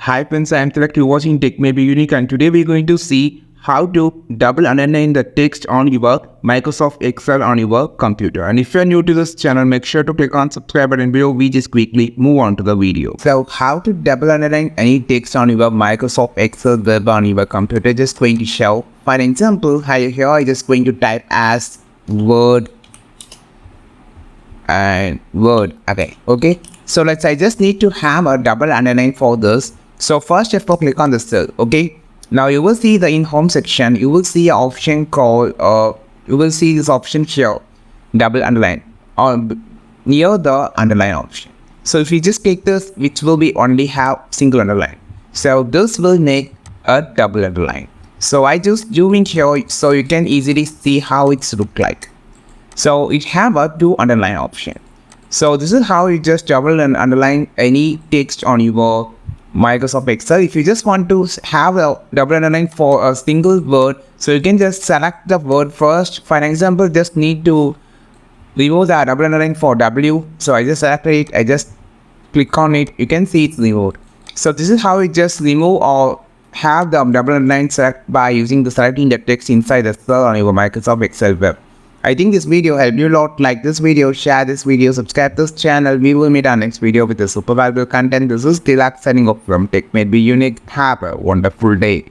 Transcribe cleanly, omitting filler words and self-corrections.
Hi friends, I am Tilak. You're watching Tech May Be Unique, and today we're going to see how to double underline the text on your Microsoft Excel on your computer. And if you're new to this channel, make sure to click on subscribe button below. We just quickly move on to the video. So how to double underline any text on your Microsoft Excel web on your computer, just going to show. For example, here I just going to type as Word and Word. Okay. So I just need to have a double underline for this. So first you have to click on the cell. Okay. Now you will see the in home section. You will see an option called you will see this option here, double underline, or near the underline option. So if you just click this, which will be only have single underline. So this will make a double underline. So I just zoom in here so you can easily see how it's look like. So it have a two underline option. So this is how you just double and underline any text on your Microsoft Excel. If you just want to have a double underline for a single word, so you can just select the word first. For example, just need to remove the double underline for W. So I just select it, I just click on it, you can see it's removed. So this is how you just remove or have the double underline select by using the selecting the text inside the cell on your Microsoft Excel web. I think this video helped you a lot. Like this video, share this video, subscribe to this channel. We will meet our next video with a super valuable content. This is Tilak signing off from Tech May Be Unique. Have a wonderful day.